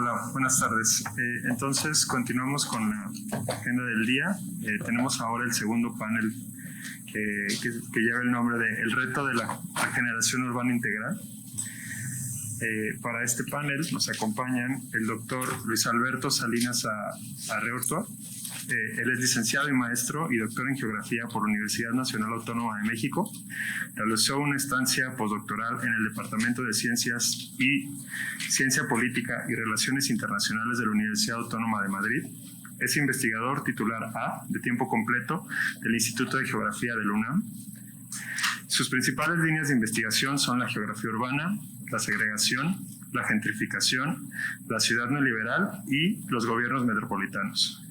Hola, buenas tardes. Entonces, continuamos con la agenda del día. Tenemos ahora el segundo panel que lleva el nombre de El reto de la regeneración urbana integral. Para este panel nos acompañan el doctor Luis Alberto Salinas Arreurtua. Él es licenciado y maestro y doctor en geografía por la Universidad Nacional Autónoma de México. Realizó una estancia postdoctoral en el Departamento de Ciencias y Ciencia Política y Relaciones Internacionales de la Universidad Autónoma de Madrid. Es investigador titular A de tiempo completo del Instituto de Geografía de la UNAM. Sus principales líneas de investigación son la geografía urbana, la segregación, la gentrificación, la ciudad neoliberal y los gobiernos metropolitanos.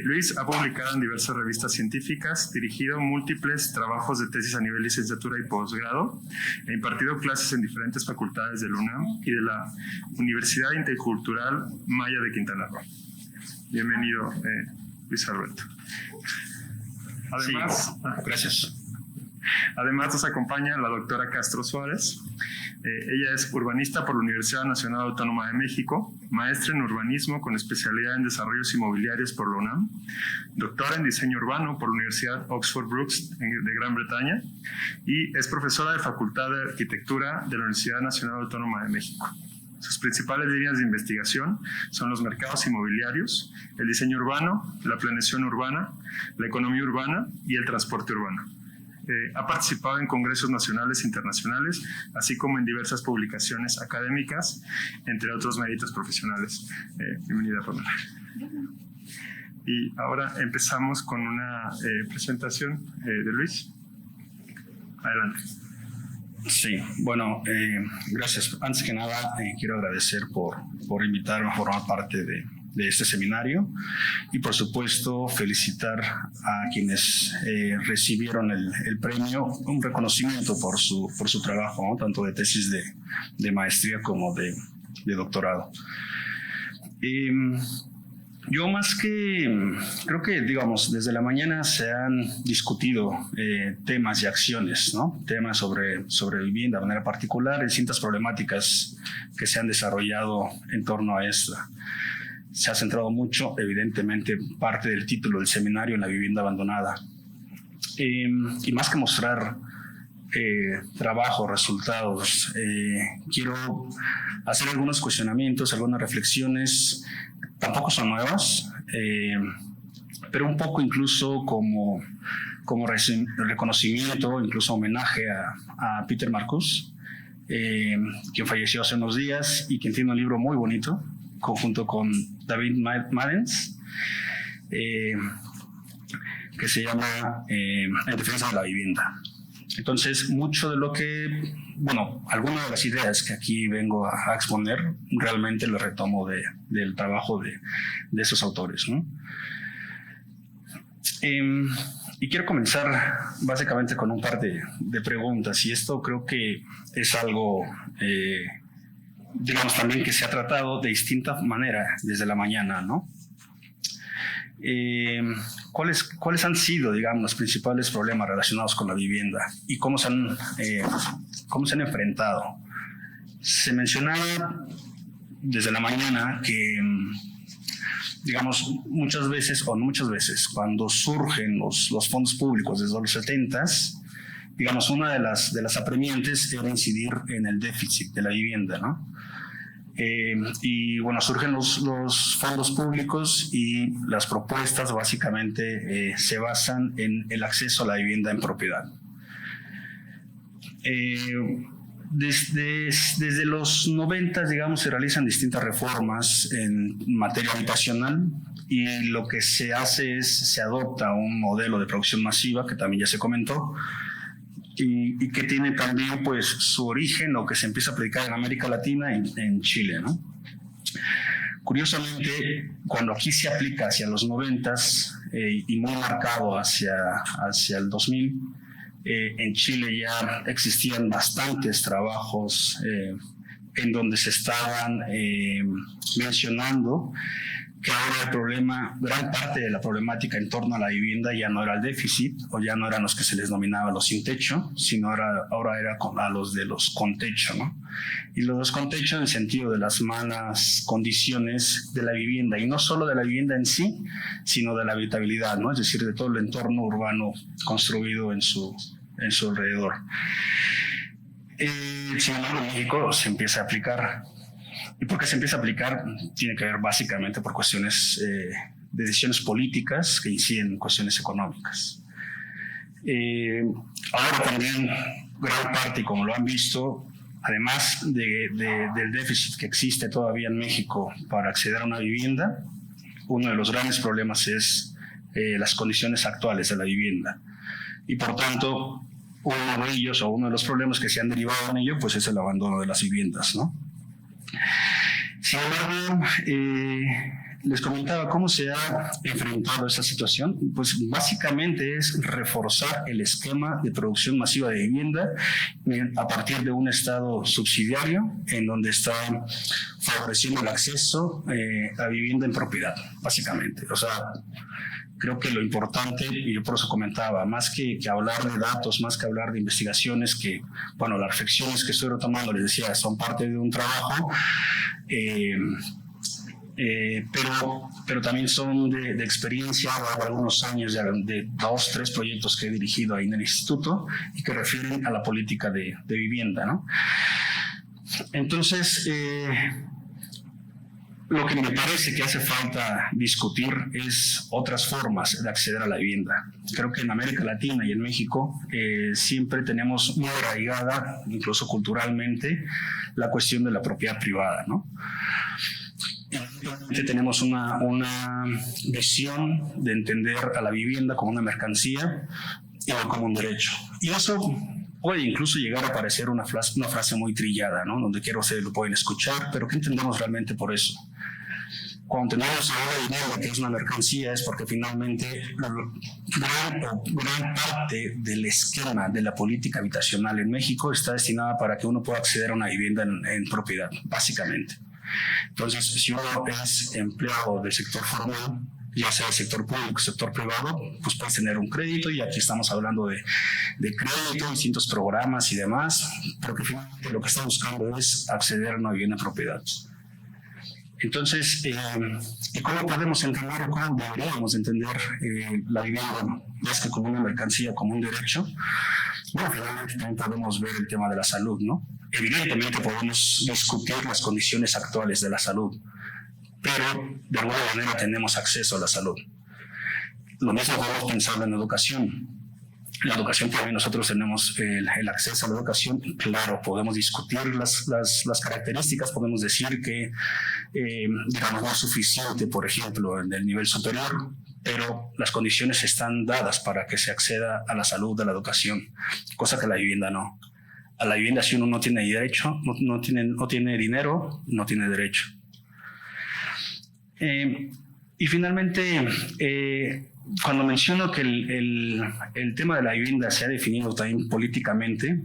Luis ha publicado en diversas revistas científicas, dirigido múltiples trabajos de tesis a nivel licenciatura y posgrado, e impartido clases en diferentes facultades de la UNAM y de la Universidad Intercultural Maya de Quintana Roo. Bienvenido, Luis Alberto. Además, gracias. Además nos acompaña la doctora Castro Suárez. Ella es urbanista por la Universidad Nacional Autónoma de México, maestra en urbanismo con especialidad en desarrollos inmobiliarios por la UNAM, doctora en diseño urbano por la Universidad Oxford Brookes de Gran Bretaña y es profesora de Facultad de Arquitectura de la Universidad Nacional Autónoma de México. Sus principales líneas de investigación son los mercados inmobiliarios, el diseño urbano, la planeación urbana, la economía urbana y el transporte urbano. Ha participado en congresos nacionales e internacionales, así como en diversas publicaciones académicas, entre otros méritos profesionales. Bienvenida, Pamela. Y ahora empezamos con una presentación de Luis. Adelante. Sí, bueno, gracias. Antes que nada, quiero agradecer por invitarme a formar parte de este seminario y por supuesto felicitar a quienes recibieron el premio, un reconocimiento por su trabajo, ¿no? Tanto de tesis de maestría como de doctorado. Yo creo que, digamos, desde la mañana se han discutido temas y acciones, ¿no? Temas sobre vivienda de manera particular, distintas problemáticas que se han desarrollado en torno a esta. Se ha centrado mucho, evidentemente, parte del título del seminario en la vivienda abandonada. Y más que mostrar trabajo, resultados, quiero hacer algunos cuestionamientos, algunas reflexiones. Tampoco son nuevas, pero un poco incluso como reconocimiento, incluso homenaje a Peter Marcuse, quien falleció hace unos días y quien tiene un libro muy bonito, junto con David Maddens, que se llama En defensa de la vivienda. Entonces, mucho de lo que, algunas de las ideas que aquí vengo a exponer, realmente lo retomo del trabajo de esos autores, ¿no? Y quiero comenzar básicamente con un par de preguntas, y esto creo que es algo digamos también que se ha tratado de distinta manera desde la mañana, ¿no? ¿Cuáles han sido, digamos, los principales problemas relacionados con la vivienda y cómo se han enfrentado? Se mencionaba desde la mañana que, digamos, muchas veces, cuando surgen los fondos públicos desde los 70s, digamos, una de las apremiantes era incidir en el déficit de la vivienda, ¿no? Y bueno, surgen los fondos públicos y las propuestas básicamente se basan en el acceso a la vivienda en propiedad. Desde los 90, digamos, se realizan distintas reformas en materia habitacional y lo que se hace es se adopta un modelo de producción masiva que también ya se comentó, y que tiene también pues su origen o que se empieza a aplicar en América Latina, en Chile, ¿no? Curiosamente, cuando aquí se aplica hacia los 90s y muy marcado hacia el 2000, en Chile ya existían bastantes trabajos en donde se estaban mencionando que ahora el problema, gran parte de la problemática en torno a la vivienda ya no era el déficit, o ya no eran los que se les nominaba los sin techo, sino ahora era a los de los con techo, ¿no? Y los con techo en el sentido de las malas condiciones de la vivienda, y no solo de la vivienda en sí, sino de la habitabilidad, ¿no? Es decir, de todo el entorno urbano construido en su alrededor. Sin embargo, en México se empieza a aplicar. ¿Y por qué se empieza a aplicar? Tiene que ver básicamente por cuestiones de decisiones políticas que inciden en cuestiones económicas. Ahora también, gran parte, como lo han visto, además del déficit que existe todavía en México para acceder a una vivienda, uno de los grandes problemas es las condiciones actuales de la vivienda. Y por tanto, uno de ellos, o uno de los problemas que se han derivado en ello, pues es el abandono de las viviendas, ¿no? Sin embargo, les comentaba cómo se ha enfrentado esa situación. Pues básicamente es reforzar el esquema de producción masiva de vivienda a partir de un Estado subsidiario en donde está favoreciendo el acceso a vivienda en propiedad, básicamente. O sea, creo que lo importante, y yo por eso comentaba, más que hablar de datos, más que hablar de investigaciones, que, bueno, las reflexiones que estoy retomando, les decía, son parte de un trabajo, pero también son de experiencia de algunos años, de 2, 3 proyectos que he dirigido ahí en el instituto y que refieren a la política de vivienda, ¿no? Entonces, lo que me parece que hace falta discutir es otras formas de acceder a la vivienda. Creo que en América Latina y en México siempre tenemos muy arraigada, incluso culturalmente, la cuestión de la propiedad privada, ¿no? Tenemos una visión de entender a la vivienda como una mercancía y no como un derecho. Y eso puede incluso llegar a parecer una frase muy trillada, ¿no? Donde quiera ustedes lo pueden escuchar, pero ¿qué entendemos realmente por eso? Cuando tenemos ahora dinero que es una mercancía es porque finalmente gran parte del esquema de la política habitacional en México está destinada para que uno pueda acceder a una vivienda en propiedad, básicamente. Entonces, si uno es empleado del sector formal, ya sea el sector público, sector privado, pues puedes tener un crédito, y aquí estamos hablando de crédito, distintos programas y demás, pero que finalmente lo que está buscando es acceder a una vivienda en propiedad. Entonces, ¿y cómo podemos entender o cómo deberíamos entender la vivienda más que como una mercancía, como un derecho? Bueno, finalmente también podemos ver el tema de la salud, ¿no? Evidentemente podemos discutir las condiciones actuales de la salud, pero de alguna manera tenemos acceso a la salud. Lo mismo podemos pensar en educación. La educación también, nosotros tenemos el acceso a la educación. Claro, podemos discutir las características, podemos decir que, digamos, no es suficiente, por ejemplo, en el nivel superior, pero las condiciones están dadas para que se acceda a la salud, a la educación, cosa que la vivienda no. A la vivienda, si uno no tiene derecho, no tiene dinero, no tiene derecho. Y finalmente, cuando menciono que el tema de la vivienda se ha definido también políticamente,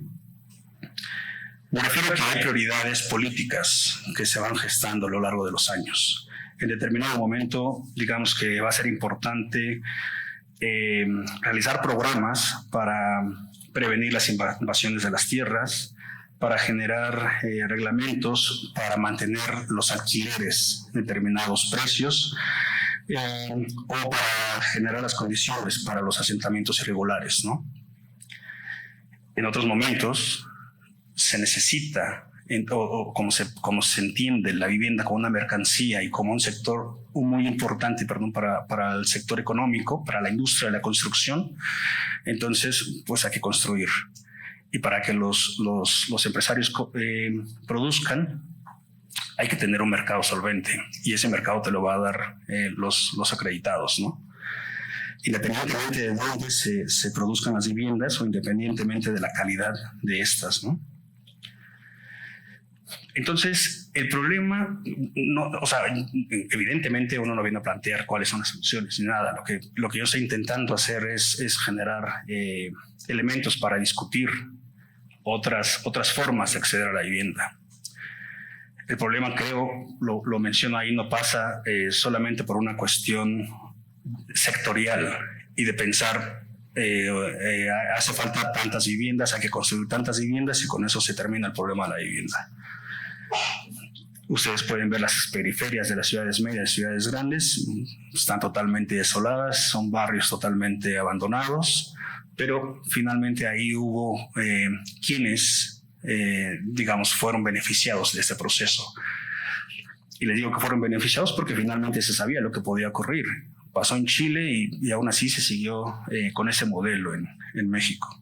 me refiero a que hay prioridades políticas que se van gestando a lo largo de los años. En determinado momento, digamos que va a ser importante realizar programas para prevenir las invasiones de las tierras, para generar reglamentos para mantener los alquileres en determinados precios, o para generar las condiciones para los asentamientos irregulares, ¿no? En otros momentos se necesita, como se entiende la vivienda como una mercancía y como un sector muy importante, para el sector económico, para la industria de la construcción, entonces pues hay que construir. Y para que los empresarios produzcan, hay que tener un mercado solvente, y ese mercado te lo va a dar los acreditados, ¿no? Independientemente de dónde se produzcan las viviendas o independientemente de la calidad de estas, ¿no? Entonces, el problema, evidentemente uno no viene a plantear cuáles son las soluciones ni nada. Lo que yo estoy intentando hacer es generar elementos para discutir otras formas de acceder a la vivienda. El problema, creo, lo menciono ahí, no pasa solamente por una cuestión sectorial y de pensar hace falta tantas viviendas, hay que construir tantas viviendas y con eso se termina el problema de la vivienda. Ustedes pueden ver las periferias de las ciudades medias, ciudades grandes, están totalmente desoladas, son barrios totalmente abandonados, pero finalmente ahí hubo quienes, digamos, fueron beneficiados de este proceso. Y les digo que fueron beneficiados porque finalmente se sabía lo que podía ocurrir. Pasó en Chile y aún así se siguió con ese modelo en México.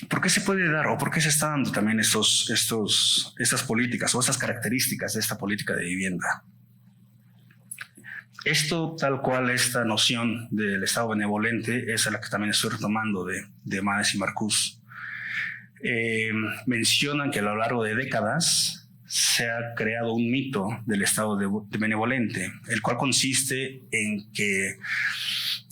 ¿Por qué se puede dar o por qué se están dando también estas políticas o estas características de esta política de vivienda? Esto, tal cual, esta noción del Estado benevolente, es a la que también estoy retomando de Manes y Marcuse. Mencionan que a lo largo de décadas se ha creado un mito del Estado benevolente, el cual consiste en que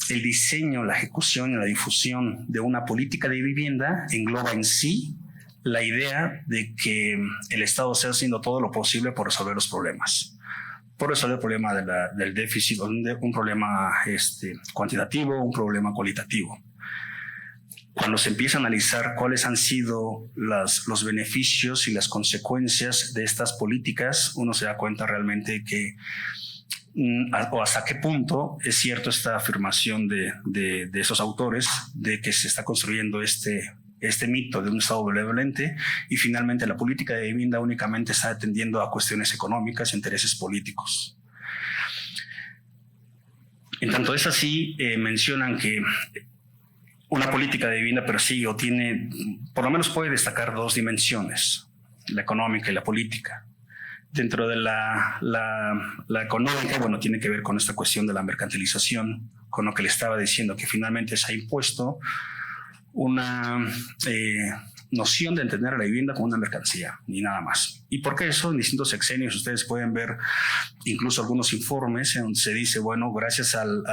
el diseño, la ejecución y la difusión de una política de vivienda engloba en sí la idea de que el Estado está haciendo todo lo posible por resolver los problemas. Por resolver el problema del déficit, un problema cuantitativo, un problema cualitativo. Cuando se empieza a analizar cuáles han sido los beneficios y las consecuencias de estas políticas, uno se da cuenta realmente que o hasta qué punto es cierto esta afirmación de esos autores de que se está construyendo este mito de un Estado benevolente y finalmente la política de vivienda únicamente está atendiendo a cuestiones económicas e intereses políticos. En tanto es así, mencionan que una política de vivienda persigue o tiene, por lo menos puede destacar dos dimensiones, la económica y la política. Dentro de la económica, bueno, tiene que ver con esta cuestión de la mercantilización, con lo que le estaba diciendo, que finalmente se ha impuesto una noción de entender a la vivienda como una mercancía, ni nada más. ¿Y por qué eso? En distintos sexenios ustedes pueden ver incluso algunos informes en donde se dice, bueno, gracias al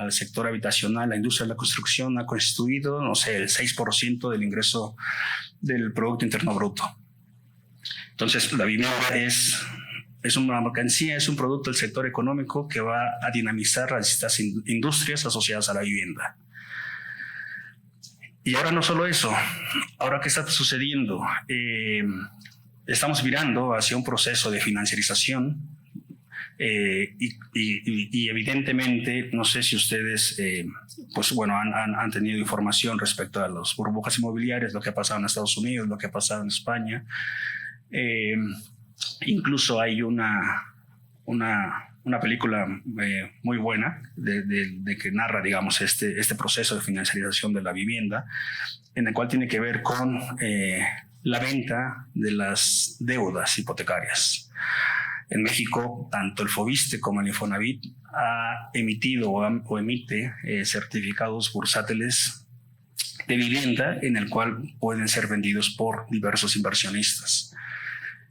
sector habitacional, la industria de la construcción ha constituido, no sé, el 6% del ingreso del Producto Interno Bruto. Entonces, la vivienda es una mercancía, es un producto del sector económico que va a dinamizar las distintas industrias asociadas a la vivienda. Y ahora no solo eso, ahora ¿qué está sucediendo? Estamos virando hacia un proceso de financiarización y evidentemente, no sé si ustedes pues bueno, han tenido información respecto a las burbujas inmobiliarias, lo que ha pasado en Estados Unidos, lo que ha pasado en España. Incluso hay una película muy buena de que narra, digamos, este proceso de financiarización de la vivienda, en el cual tiene que ver con la venta de las deudas hipotecarias. En México, tanto el Fobiste como el Infonavit ha emitido o emite certificados bursátiles de vivienda en el cual pueden ser vendidos por diversos inversionistas.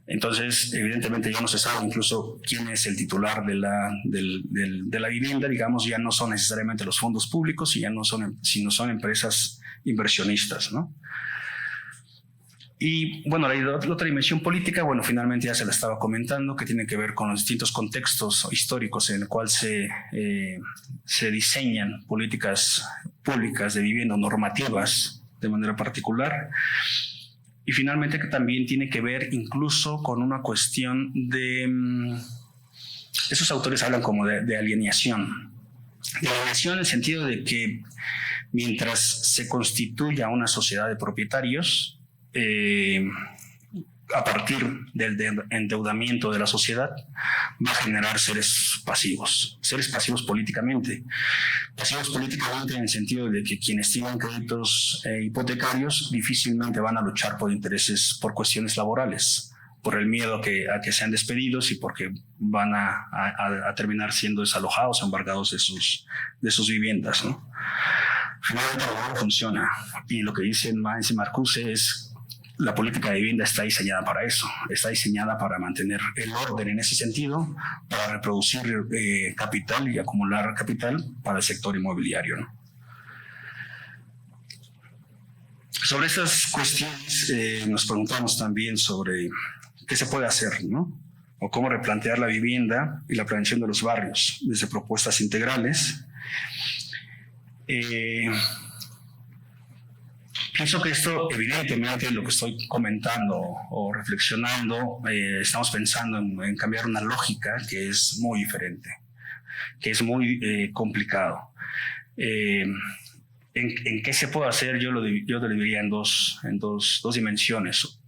Entonces, evidentemente ya no se sabe incluso quién es el titular de la vivienda, digamos, ya no son necesariamente los fondos públicos y sino son empresas inversionistas, ¿no? Y bueno, la otra dimensión política, bueno, finalmente ya se la estaba comentando, que tiene que ver con los distintos contextos históricos en el cual se diseñan políticas públicas de vivienda, normativas de manera particular. Y finalmente que también tiene que ver incluso con una cuestión de... Esos autores hablan como de alienación. De alienación en el sentido de que mientras se constituya una sociedad de propietarios, a partir del endeudamiento de la sociedad, va a generar seres pasivos políticamente. Pasivos políticamente en el sentido de que quienes tienen créditos hipotecarios difícilmente van a luchar por intereses, por cuestiones laborales, por el miedo a que sean despedidos y porque van a terminar siendo desalojados o embargados de sus viviendas, ¿no? Finalmente no funciona. Y lo que dicen Manes y Marcuse es: la política de vivienda está diseñada para eso, está diseñada para mantener el orden en ese sentido, para reproducir capital y acumular capital para el sector inmobiliario, ¿no? Sobre estas cuestiones nos preguntamos también sobre qué se puede hacer, ¿no? O cómo replantear la vivienda y la prevención de los barrios desde propuestas integrales. Pienso que esto, evidentemente, lo que estoy comentando o reflexionando, estamos pensando en cambiar una lógica que es muy diferente, que es muy complicado. ¿En qué se puede hacer? Yo lo dividiría en dos dimensiones.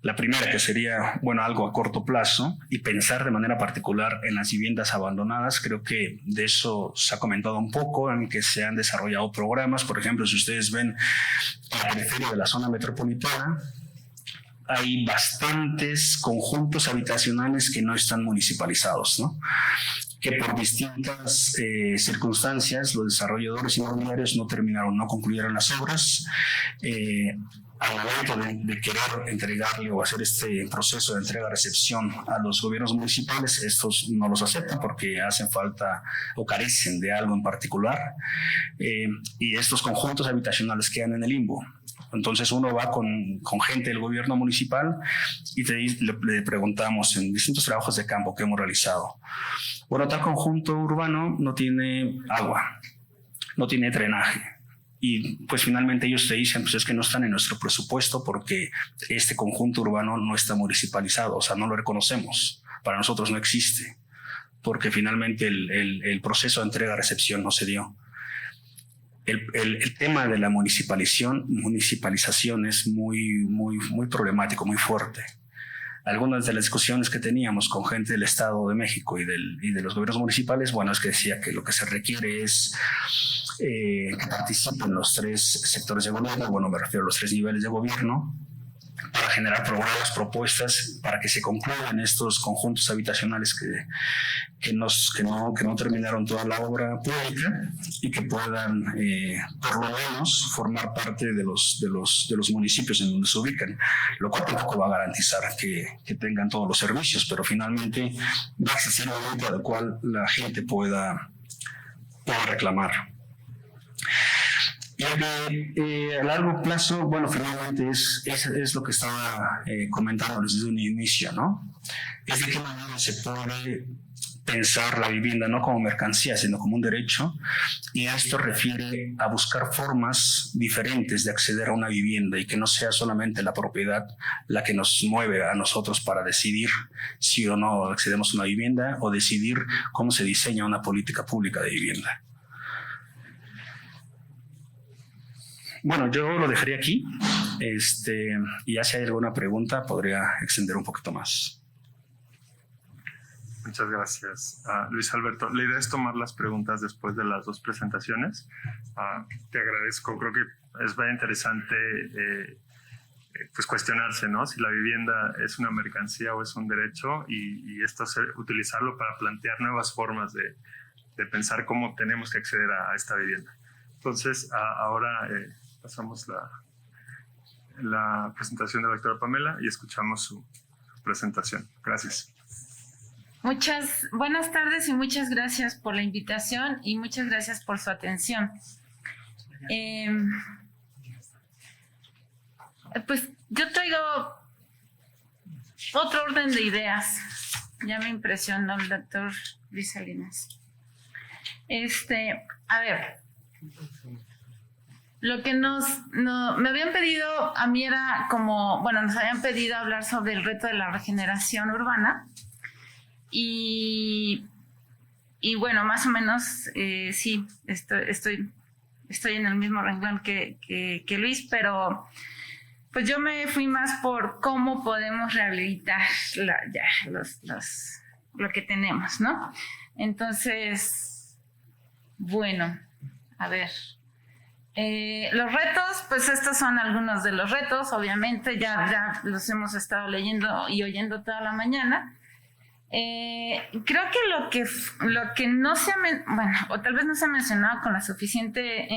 La primera, que sería, bueno, algo a corto plazo, y pensar de manera particular en las viviendas abandonadas. Creo que de eso se ha comentado un poco, en que se han desarrollado programas. Por ejemplo, si ustedes ven a la periferia de la zona metropolitana, hay bastantes conjuntos habitacionales que no están municipalizados, ¿no? Que por distintas circunstancias los desarrolladores inmobiliarios no concluyeron las obras. Al momento de querer entregarle o hacer este proceso de entrega-recepción a los gobiernos municipales, estos no los aceptan porque hacen falta o carecen de algo en particular, y estos conjuntos habitacionales quedan en el limbo. Entonces uno va con gente del gobierno municipal y le preguntamos en distintos trabajos de campo que hemos realizado: bueno, tal conjunto urbano no tiene agua, no tiene drenaje. Y pues finalmente ellos te dicen, pues es que no están en nuestro presupuesto porque este conjunto urbano no está municipalizado, o sea, no lo reconocemos, para nosotros no existe, porque finalmente el proceso de entrega-recepción no se dio. El tema de la municipalización es muy problemático, muy fuerte. Algunas de las discusiones que teníamos con gente del Estado de México y de los gobiernos municipales, bueno, es que decía que lo que se requiere es que participen los tres sectores de gobierno, bueno, me refiero a los tres niveles de gobierno, para generar programas, propuestas, para que se concluyan estos conjuntos habitacionales que no terminaron toda la obra pública y que puedan, por lo menos, formar parte de los municipios en donde se ubican, lo cual tampoco va a garantizar que tengan todos los servicios, pero finalmente va a existir un momento al cual la gente pueda reclamar. Y a largo plazo, bueno, finalmente es lo que estaba comentando desde un inicio, ¿no? Es de qué manera se puede pensar la vivienda no como mercancía, sino como un derecho, y esto refiere a buscar formas diferentes de acceder a una vivienda y que no sea solamente la propiedad la que nos mueve a nosotros para decidir si o no accedemos a una vivienda o decidir cómo se diseña una política pública de vivienda. Bueno, yo lo dejaría aquí, y ya si hay alguna pregunta podría extender un poquito más. Muchas gracias, Luis Alberto. La idea es tomar las preguntas después de las dos presentaciones. Te agradezco. Creo que es muy interesante pues cuestionarse, ¿no? Si la vivienda es una mercancía o es un derecho, y utilizarlo para plantear nuevas formas de pensar cómo tenemos que acceder a esta vivienda. Entonces, ahora pasamos la presentación de la doctora Pamela y escuchamos su presentación. Gracias. Buenas tardes y muchas gracias por la invitación y muchas gracias por su atención. Pues yo traigo otro orden de ideas. Ya me impresionó el doctor Luis Salinas. A ver, lo que me habían pedido a mí era como, bueno, nos habían pedido hablar sobre el reto de la regeneración urbana. Y bueno, más o menos sí, estoy en el mismo renglón que Luis, pero pues yo me fui más por cómo podemos rehabilitar lo que tenemos, ¿no? Entonces, bueno, a ver. Los retos, pues estos son algunos de los retos, obviamente, ya los hemos estado leyendo y oyendo toda la mañana. Creo que lo que no se ha bueno, o tal vez no se ha mencionado con el suficiente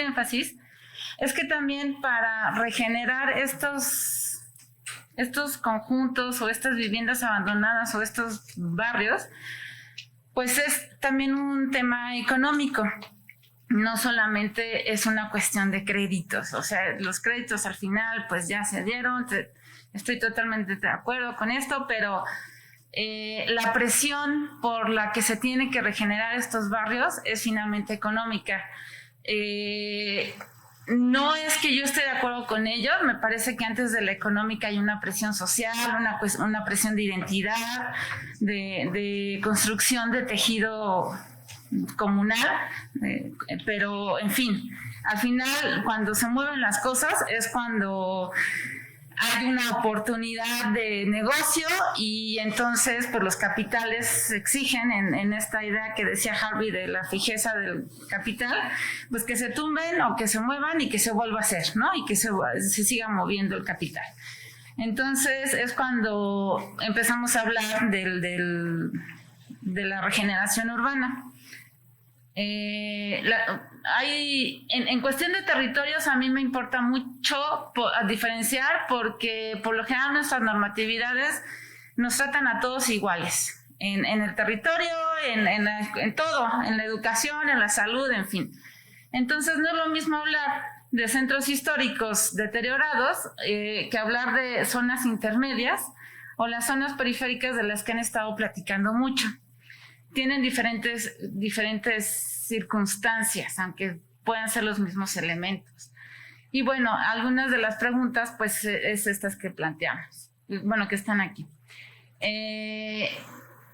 énfasis, es que también para regenerar estos conjuntos o estas viviendas abandonadas o estos barrios, pues es también un tema económico. no solamente es una cuestión de créditos, o sea, los créditos al final pues ya se dieron, estoy totalmente de acuerdo con esto, pero la presión por la que se tiene que regenerar estos barrios es finalmente económica. No es que yo esté de acuerdo con ello, me parece que antes de la económica hay una presión social, una presión de identidad, de construcción de tejido comunal, pero en fin, al final cuando se mueven las cosas es cuando hay una oportunidad de negocio y entonces pues los capitales exigen en esta idea que decía Harvey de la fijeza del capital, pues que se tumben o que se muevan y que se vuelva a hacer, ¿no? Y que se siga moviendo el capital. Entonces es cuando empezamos a hablar de la regeneración urbana. En cuestión de territorios a mí me importa mucho diferenciar porque por lo general nuestras normatividades nos tratan a todos iguales en el territorio, en todo, en la educación, en la salud, en fin. Entonces no es lo mismo hablar de centros históricos deteriorados que hablar de zonas intermedias o las zonas periféricas de las que han estado platicando mucho. Tienen diferentes circunstancias, aunque puedan ser los mismos elementos. Y bueno, algunas de las preguntas, pues, es estas que planteamos, bueno, que están aquí.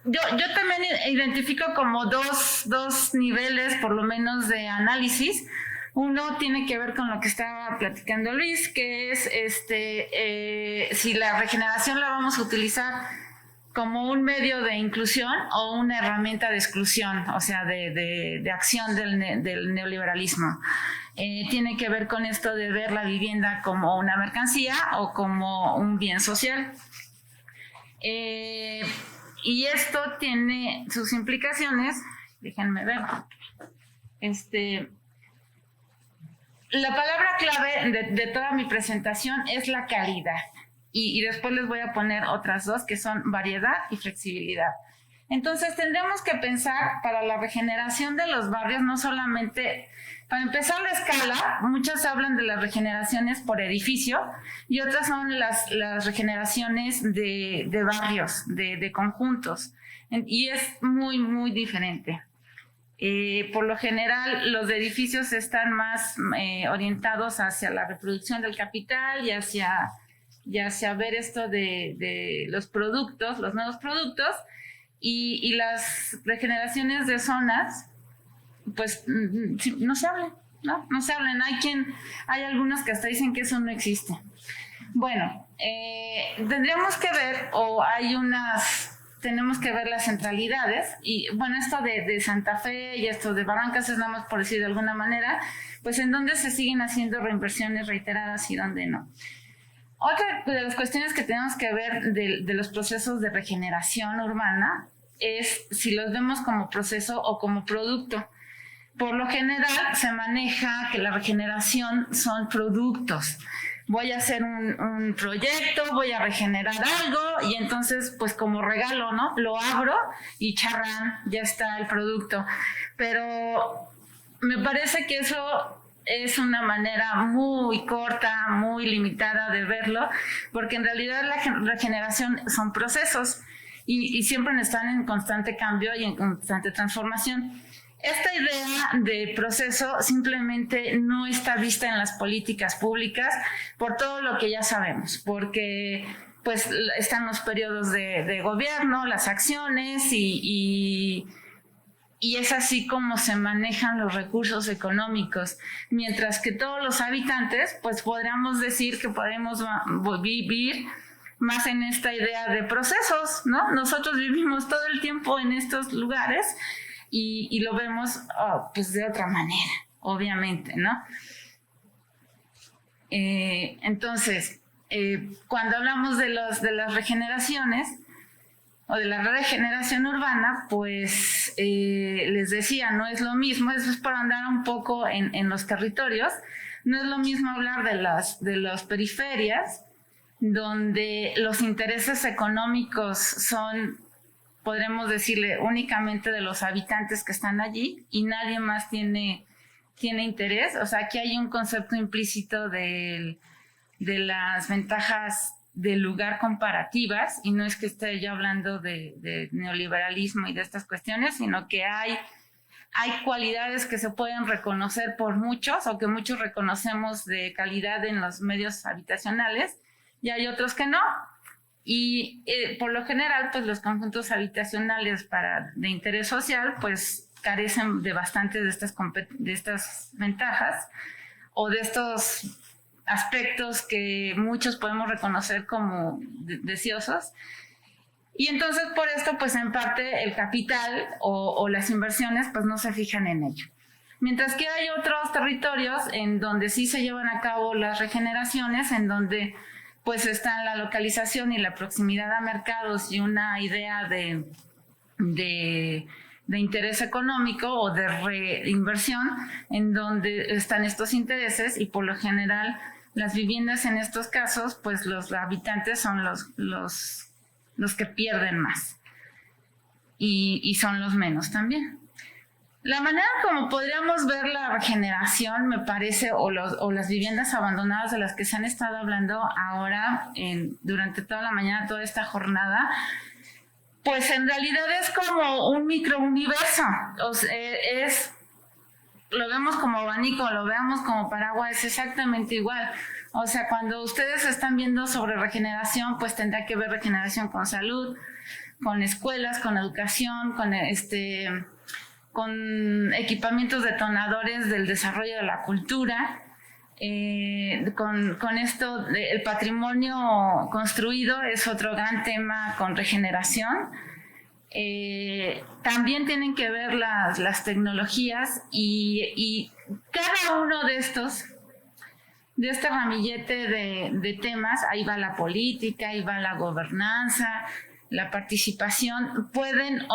Yo también identifico como dos niveles, por lo menos, de análisis. Uno tiene que ver con lo que estaba platicando Luis, que es si la regeneración la vamos a utilizar como un medio de inclusión o una herramienta de exclusión, o sea, de acción del neoliberalismo. Tiene que ver con esto de ver la vivienda como una mercancía o como un bien social. Y esto tiene sus implicaciones, déjenme ver. La palabra clave de toda mi presentación es la calidad. Y después les voy a poner otras dos que son variedad y flexibilidad. Entonces tendremos que pensar para la regeneración de los barrios, no solamente, para empezar la escala, muchos hablan de las regeneraciones por edificio y otras son las regeneraciones de barrios, de conjuntos. Y es muy, muy diferente. Por lo general, los edificios están más orientados hacia la reproducción del capital y hacia ver esto de los productos, los nuevos productos, y las regeneraciones de zonas, pues no se hablan, ¿no? No se hablan. Hay algunos que hasta dicen que eso no existe. Bueno, tendríamos que ver, tenemos que ver las centralidades, y bueno, esto de Santa Fe y esto de Barrancas es nada más por decir de alguna manera, pues en dónde se siguen haciendo reinversiones reiteradas y dónde no. Otra de las cuestiones que tenemos que ver de los procesos de regeneración urbana es si los vemos como proceso o como producto. Por lo general se maneja que la regeneración son productos. Voy a hacer un proyecto, voy a regenerar algo y entonces pues como regalo, ¿no? Lo abro y charrán, ya está el producto. Pero me parece que eso es una manera muy corta, muy limitada de verlo, porque en realidad la regeneración son procesos y siempre están en constante cambio y en constante transformación. Esta idea de proceso simplemente no está vista en las políticas públicas por todo lo que ya sabemos, porque pues están los periodos de gobierno, las acciones y es así como se manejan los recursos económicos, mientras que todos los habitantes, pues podríamos decir que podemos vivir más en esta idea de procesos, ¿no? Nosotros vivimos todo el tiempo en estos lugares y lo vemos pues de otra manera, obviamente, ¿no? Entonces, cuando hablamos de las regeneraciones, o de la regeneración urbana, pues les decía, no es lo mismo, eso es para andar un poco en los territorios, no es lo mismo hablar de las periferias, donde los intereses económicos son, podremos decirle, únicamente de los habitantes que están allí y nadie más tiene tiene interés. O sea, aquí hay un concepto implícito de las ventajas del lugar comparativas, y no es que esté yo hablando de neoliberalismo y de estas cuestiones, sino que hay cualidades que se pueden reconocer por muchos, o que muchos reconocemos de calidad en los medios habitacionales, y hay otros que no. Y por lo general, pues los conjuntos habitacionales de interés social, pues carecen de bastante de estas ventajas, o de estos aspectos que muchos podemos reconocer como deseosos. Y entonces por esto, pues en parte el capital o las inversiones pues no se fijan en ello. Mientras que hay otros territorios en donde sí se llevan a cabo las regeneraciones, en donde pues está la localización y la proximidad a mercados y una idea de interés económico o de reinversión, en donde están estos intereses, y por lo general las viviendas en estos casos, pues los habitantes son los que pierden más, y son los menos también. La manera como podríamos ver la regeneración, me parece, o las viviendas abandonadas de las que se han estado hablando ahora durante toda la mañana, toda esta jornada, pues en realidad es como un microuniverso. O sea, lo vemos como abanico, lo veamos como paraguas, es exactamente igual. O sea, cuando ustedes están viendo sobre regeneración, pues tendrá que ver regeneración con salud, con escuelas, con educación, con equipamientos detonadores del desarrollo de la cultura, con esto, el patrimonio construido es otro gran tema con regeneración. También tienen que ver las tecnologías, y cada uno de este ramillete de temas, ahí va la política, ahí va la gobernanza, la participación, pueden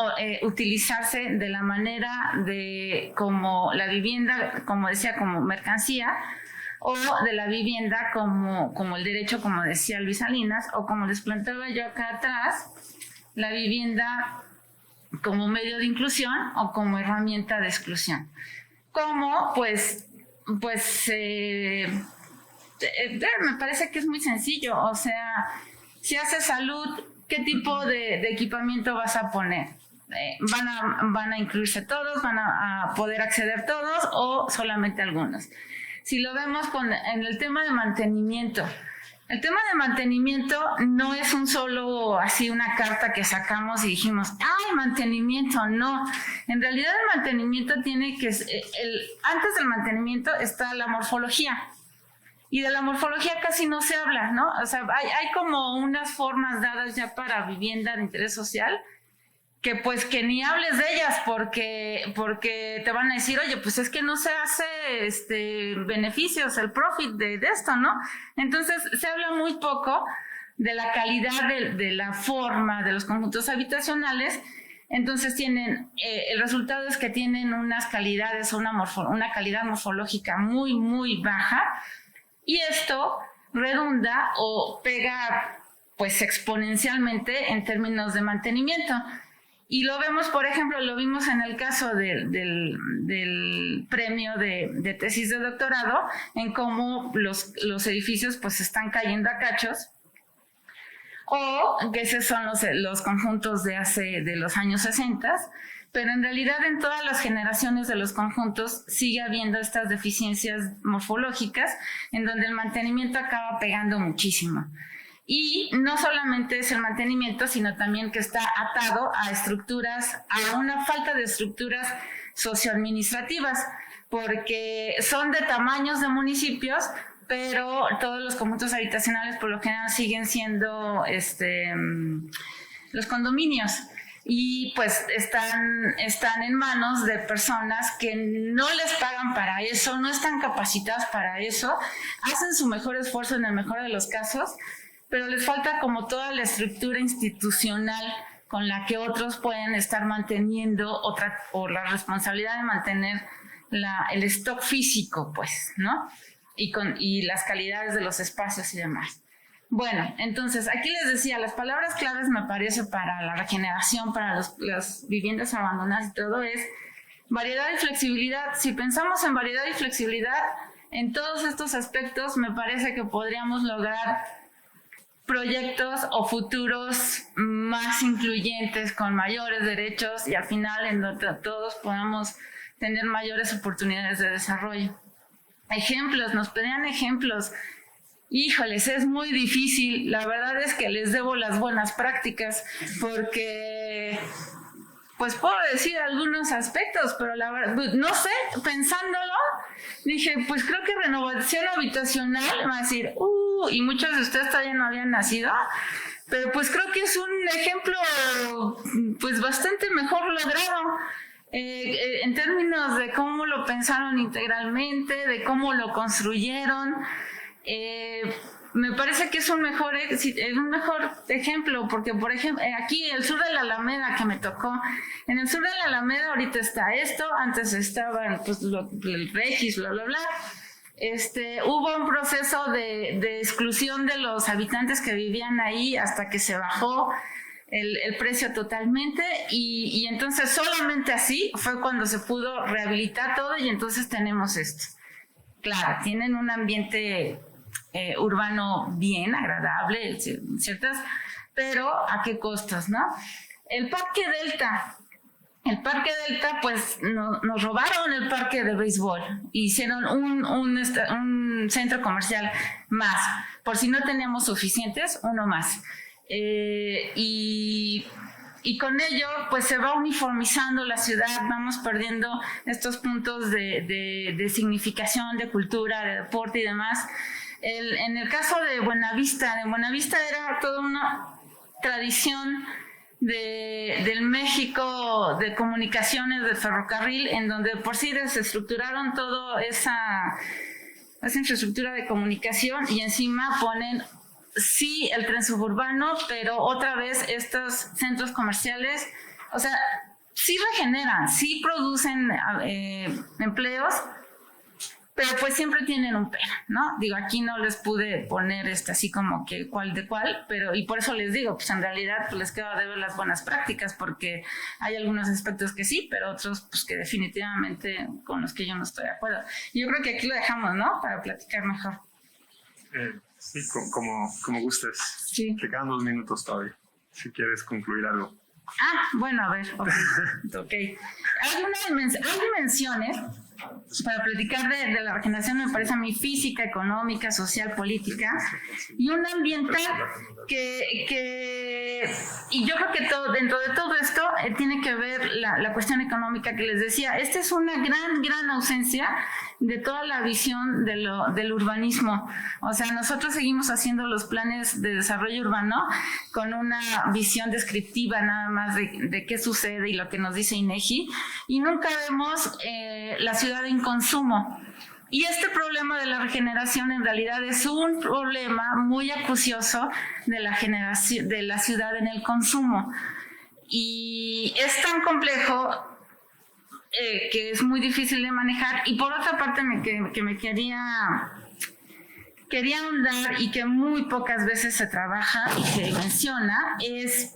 utilizarse de la manera de como la vivienda, como decía, como mercancía, o de la vivienda como el derecho, como decía Luis Salinas, o como les planteaba yo acá atrás, la vivienda como medio de inclusión o como herramienta de exclusión. Como, me parece que es muy sencillo. O sea, si haces salud, ¿qué tipo de equipamiento vas a poner? ¿Van a incluirse todos? ¿Van a poder acceder todos o solamente algunos? Si lo vemos en el tema de mantenimiento, el tema de mantenimiento no es una carta que sacamos y dijimos, ¡ay, mantenimiento! No, en realidad el mantenimiento antes del mantenimiento está la morfología. Y de la morfología casi no se habla, ¿no? O sea, hay como unas formas dadas ya para vivienda de interés social que ni hables de ellas porque te van a decir, oye, pues es que no se hace beneficios, el profit de esto, ¿no? Entonces se habla muy poco de la calidad de la forma de los conjuntos habitacionales. Entonces el resultado es que tienen unas calidades o una calidad morfológica muy, muy baja. Y esto redunda o pega pues exponencialmente en términos de mantenimiento. Y lo vemos, por ejemplo, lo vimos en el caso del premio de tesis de doctorado, en cómo los edificios pues están cayendo a cachos, o que esos son los conjuntos de los años 60, pero en realidad en todas las generaciones de los conjuntos sigue habiendo estas deficiencias morfológicas en donde el mantenimiento acaba pegando muchísimo. Y no solamente es el mantenimiento, sino también que está atado a una falta de estructuras socioadministrativas, porque son de tamaños de municipios, pero todos los conjuntos habitacionales por lo general siguen siendo los condominios. Y pues están en manos de personas que no les pagan para eso, no están capacitadas para eso, hacen su mejor esfuerzo en el mejor de los casos, pero les falta como toda la estructura institucional con la que otros pueden estar manteniendo o la responsabilidad de mantener el stock físico, pues, ¿no? Y las calidades de los espacios y demás. Bueno, entonces aquí les decía, las palabras claves me parece para la regeneración, para las viviendas abandonadas y todo, es variedad y flexibilidad. Si pensamos en variedad y flexibilidad, en todos estos aspectos me parece que podríamos lograr proyectos o futuros más incluyentes, con mayores derechos y al final en donde todos podamos tener mayores oportunidades de desarrollo. Ejemplos, nos pedían ejemplos. Híjoles, es muy difícil. La verdad es que les debo las buenas prácticas porque pues puedo decir algunos aspectos, pero la verdad, no sé, pensándolo, dije, pues creo que renovación habitacional, va a decir, y muchos de ustedes todavía no habían nacido, pero pues creo que es un ejemplo pues bastante mejor logrado. En términos de cómo lo pensaron integralmente, de cómo lo construyeron, me parece que es un mejor ejemplo, porque por ejemplo, aquí el sur de la Alameda que me tocó, en el sur de la Alameda ahorita está esto, antes estaban pues el Regis, bla, bla, bla. Hubo un proceso de exclusión de los habitantes que vivían ahí hasta que se bajó el precio totalmente y entonces solamente así fue cuando se pudo rehabilitar todo y entonces tenemos esto. Claro, tienen un ambiente urbano bien, agradable, ciertas, pero ¿a qué costos, no? El Parque Delta, pues nos robaron el parque de béisbol, hicieron un centro comercial más, por si no teníamos suficientes, uno más. Y con ello pues se va uniformizando la ciudad, vamos perdiendo estos puntos de significación, de cultura, de deporte y demás. En el caso de Buenavista era toda una tradición del México de comunicaciones, de ferrocarril, en donde por sí desestructuraron toda esa infraestructura de comunicación y encima ponen sí el tren suburbano, pero otra vez estos centros comerciales, o sea, sí regeneran, sí producen empleos, pero pues siempre tienen un pero, ¿no? Digo, aquí no les pude poner así como que cuál de cuál, pero y por eso les digo, pues en realidad pues les quedo a deber las buenas prácticas, porque hay algunos aspectos que sí, pero otros pues que definitivamente con los que yo no estoy de acuerdo. Y yo creo que aquí lo dejamos, ¿no? Para platicar mejor. Sí, como gustes. Sí. Te quedan 2 minutos todavía, si quieres concluir algo. Bueno, a ver, ok. Hay dimensiones para platicar de la regeneración, me parece a mí, física, económica, social, política, y una ambiental y yo creo que dentro de todo esto tiene que ver la cuestión económica que les decía. Esta es una gran ausencia de toda la visión del urbanismo. O sea, nosotros seguimos haciendo los planes de desarrollo urbano con una visión descriptiva nada más de qué sucede y lo que nos dice INEGI, y nunca vemos la ciudad en consumo. Y este problema de la regeneración en realidad es un problema muy acucioso de la generación de la ciudad en el consumo. Y es tan complejo que es muy difícil de manejar. Y por otra parte que me quería ahondar y que muy pocas veces se trabaja y se menciona es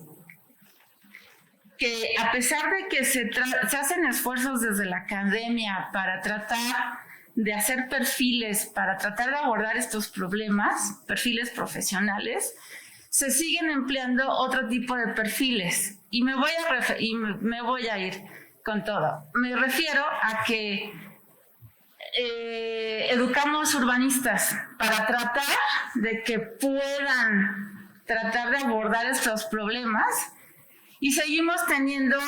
que a pesar de que se hacen esfuerzos desde la academia para tratar de hacer perfiles, para tratar de abordar estos problemas, perfiles profesionales, se siguen empleando otro tipo de perfiles. Y me voy a ir con todo. Me refiero a que educamos urbanistas para tratar de que puedan tratar de abordar estos problemas, y seguimos teniendo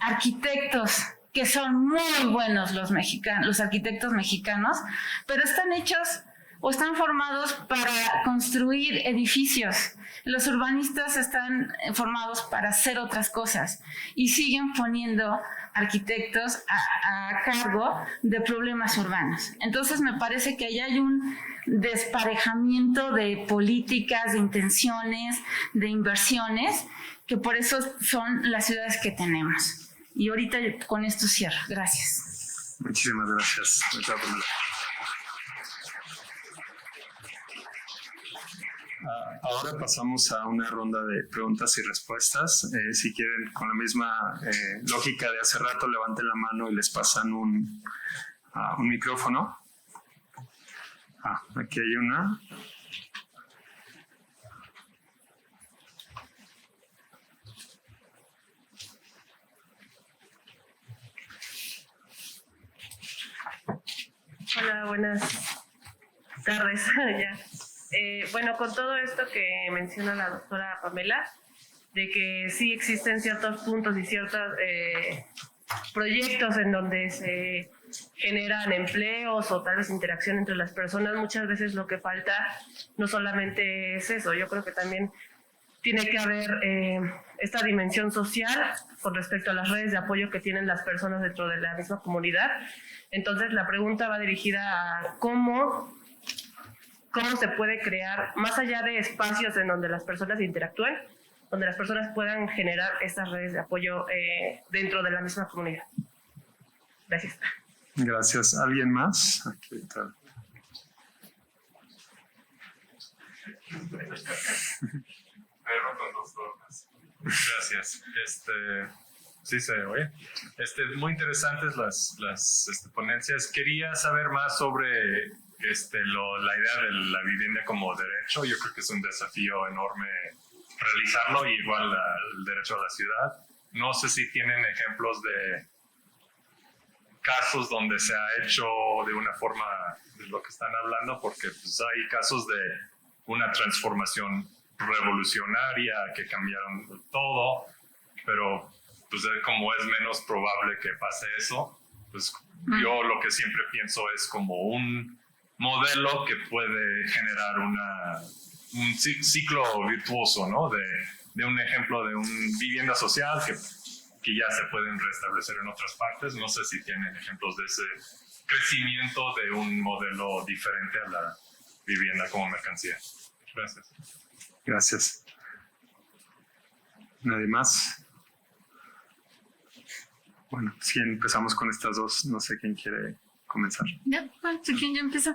arquitectos que son muy buenos, los arquitectos mexicanos, pero están hechos o están formados para construir edificios. Los urbanistas están formados para hacer otras cosas y siguen poniendo arquitectos a cargo de problemas urbanos. Entonces me parece que ahí hay un desparejamiento de políticas, de intenciones, de inversiones, que por eso son las ciudades que tenemos. Y ahorita con esto cierro. Gracias. Muchísimas gracias. Ahora pasamos a una ronda de preguntas y respuestas. Si quieren, con la misma lógica de hace rato, levanten la mano y les pasan un micrófono. Aquí hay una. Hola, buenas tardes. Ya. Bueno, con todo esto que menciona la doctora Pamela, de que sí existen ciertos puntos y ciertos proyectos en donde se generan empleos o tal vez interacción entre las personas, muchas veces lo que falta no solamente es eso, yo creo que también tiene que haber esta dimensión social con respecto a las redes de apoyo que tienen las personas dentro de la misma comunidad. Entonces la pregunta va dirigida a cómo se puede crear, más allá de espacios en donde las personas interactúen, donde las personas puedan generar estas redes de apoyo dentro de la misma comunidad. Gracias. Gracias. ¿Alguien más? Aquí está. Perro con dos tornas. Gracias. Sí se oye. Muy interesantes las ponencias. Quería saber más sobre la idea de la vivienda como derecho. Yo creo que es un desafío enorme realizarlo, igual al derecho a la ciudad. No sé si tienen ejemplos de casos donde se ha hecho de una forma de lo que están hablando, porque pues, hay casos de una transformación revolucionaria que cambiaron todo, pero pues como es menos probable que pase eso, pues yo lo que siempre pienso es como un modelo que puede generar un ciclo virtuoso, ¿no? De un ejemplo de una vivienda social que ya se pueden restablecer en otras partes. No sé si tienen ejemplos de ese crecimiento de un modelo diferente a la vivienda como mercancía. Gracias. Gracias. ¿Nadie más? Bueno, si empezamos con estas dos, no sé quién quiere comenzar. Ya, bueno, si quién yo empiezo.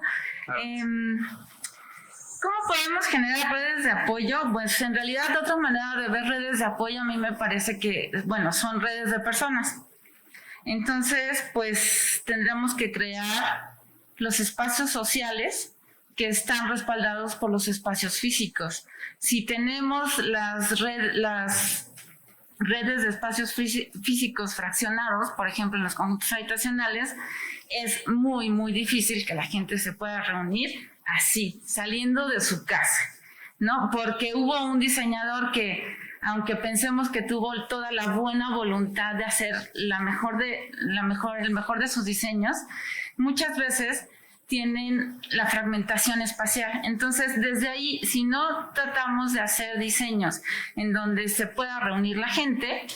¿Cómo podemos generar redes de apoyo? Pues en realidad otra manera de ver redes de apoyo a mí me parece que, bueno, son redes de personas. Entonces, pues tendremos que crear los espacios sociales que están respaldados por los espacios físicos. Si tenemos las redes de espacios físicos fraccionados, por ejemplo en los conjuntos habitacionales, es muy, muy difícil que la gente se pueda reunir así, saliendo de su casa, ¿no? Porque hubo un diseñador que, aunque pensemos que tuvo toda la buena voluntad de hacer el mejor de sus diseños, muchas veces tienen la fragmentación espacial. Entonces, desde ahí, si no tratamos de hacer diseños en donde se pueda reunir la gente,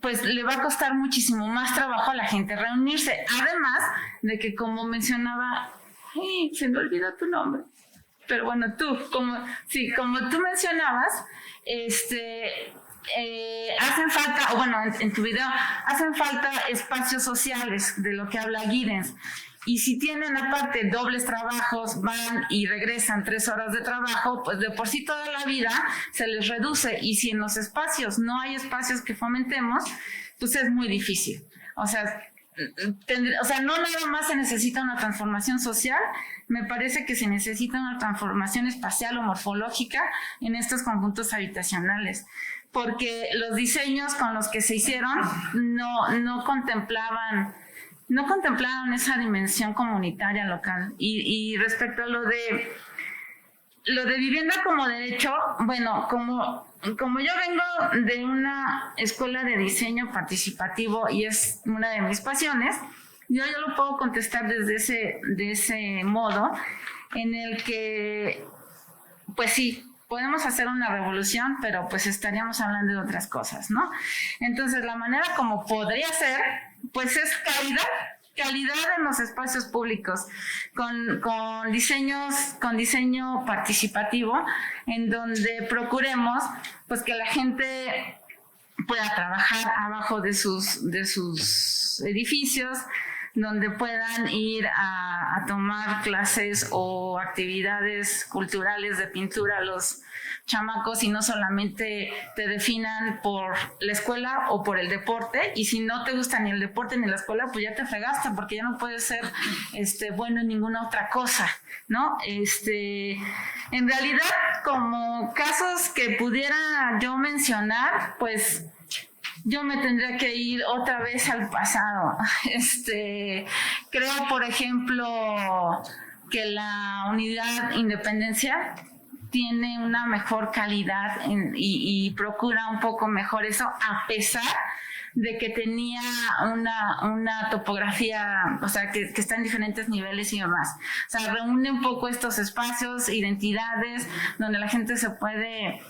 pues le va a costar muchísimo más trabajo a la gente reunirse. Además de que, como mencionaba, se me olvidó tu nombre, pero bueno, como tú mencionabas, hacen falta, o bueno, en tu video, hacen falta espacios sociales, de lo que habla Giddens. Y si tienen aparte dobles trabajos, van y regresan 3 horas de trabajo, pues de por sí toda la vida se les reduce. Y si en los espacios no hay espacios que fomentemos, pues es muy difícil. O sea, no nada más se necesita una transformación social, me parece que se necesita una transformación espacial o morfológica en estos conjuntos habitacionales, porque los diseños con los que se hicieron no contemplaban esa dimensión comunitaria local. Y respecto a lo de vivienda como derecho, bueno, como yo vengo de una escuela de diseño participativo y es una de mis pasiones, yo lo puedo contestar de ese modo, en el que, pues sí, podemos hacer una revolución, pero pues estaríamos hablando de otras cosas, ¿no? Entonces, la manera como podría ser, pues es calidad en los espacios públicos, con diseño participativo, en donde procuremos pues que la gente pueda trabajar abajo de sus edificios, donde puedan ir a tomar clases o actividades culturales de pintura a los chamacos y no solamente te definan por la escuela o por el deporte, y si no te gusta ni el deporte ni la escuela, pues ya te fregaste, porque ya no puedes ser bueno en ninguna otra cosa, ¿no? En realidad, como casos que pudiera yo mencionar, pues yo me tendría que ir otra vez al pasado. Creo, por ejemplo, que la Unidad Independencia tiene una mejor calidad y procura un poco mejor eso, a pesar de que tenía una topografía, o sea, que está en diferentes niveles y demás. O sea, reúne un poco estos espacios, identidades, donde la gente se puede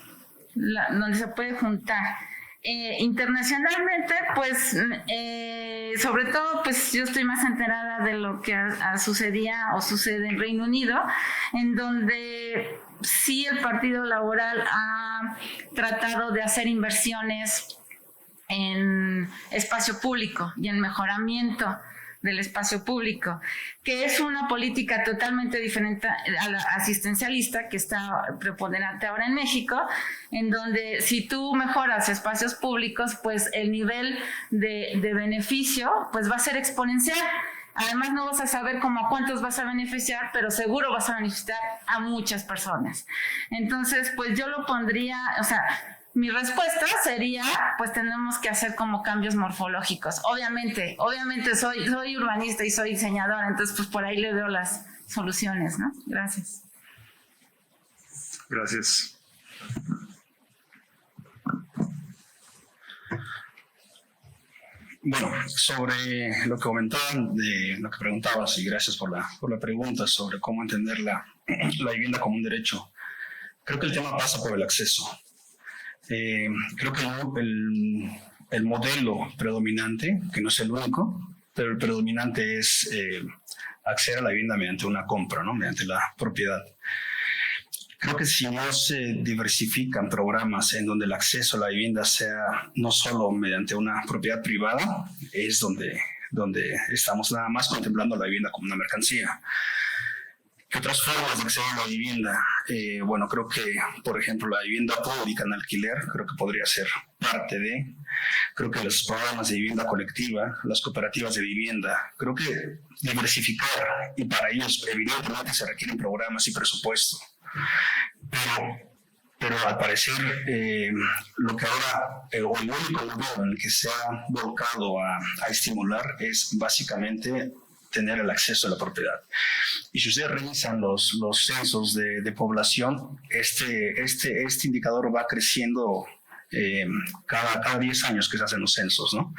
juntar. Internacionalmente, pues, sobre todo, pues yo estoy más enterada de lo que sucedía o sucede en Reino Unido, en donde sí el Partido Laboral ha tratado de hacer inversiones en espacio público y en mejoramiento del espacio público, que es una política totalmente diferente a la asistencialista que está preponderante ahora en México, en donde si tú mejoras espacios públicos, pues el nivel de beneficio pues va a ser exponencial. Además, no vas a saber cómo a cuántos vas a beneficiar, pero seguro vas a beneficiar a muchas personas. Entonces, pues yo lo pondría, o sea, mi respuesta sería, pues tenemos que hacer como cambios morfológicos. Obviamente soy urbanista y soy diseñadora, entonces pues por ahí le veo las soluciones, ¿no? Gracias. Gracias. Bueno, sobre lo que comentaban, de lo que preguntabas, y gracias por la pregunta sobre cómo entender la vivienda como un derecho. Creo que el tema pasa por el acceso. Creo que el modelo predominante, que no es el único, pero el predominante es acceder a la vivienda mediante una compra, ¿no? Mediante la propiedad. Creo que si no se diversifican programas en donde el acceso a la vivienda sea no solo mediante una propiedad privada, es donde estamos nada más contemplando la vivienda como una mercancía. ¿Qué otras formas de acceder a la vivienda? Bueno, creo que, por ejemplo, la vivienda pública en alquiler, creo que podría ser parte de. Creo que los programas de vivienda colectiva, las cooperativas de vivienda, creo que diversificar, y para ellos evidentemente se requieren programas y presupuesto. Pero al parecer lo que ahora, o el único modelo en el que se ha volcado a estimular es básicamente tener el acceso a la propiedad. Y si ustedes revisan los censos de población, este indicador va creciendo cada 10 años que se hacen los censos, ¿no?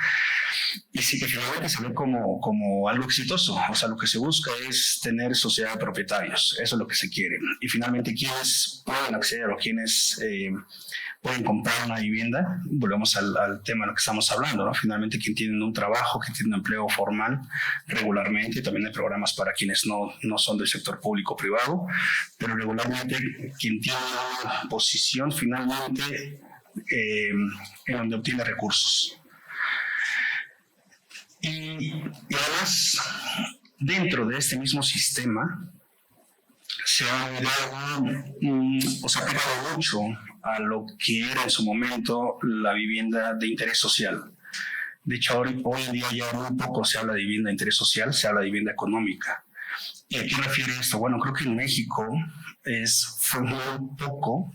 Y sí que finalmente se ve como algo exitoso. O sea, lo que se busca es tener sociedad de propietarios. Eso es lo que se quiere. Y finalmente, quienes pueden acceder o quienes pueden comprar una vivienda, volvemos al tema de lo que estamos hablando, ¿no? Finalmente, quien tiene un trabajo, quien tiene un empleo formal regularmente, también hay programas para quienes no son del sector público o privado, pero regularmente quien tiene una posición finalmente en donde obtiene recursos. Y además, dentro de este mismo sistema, se ha pegado mucho a lo que era en su momento la vivienda de interés social. De hecho, hoy en día ya muy poco se habla de vivienda de interés social, se habla de vivienda económica. ¿Y a qué refiere esto? Bueno, creo que en México fue muy poco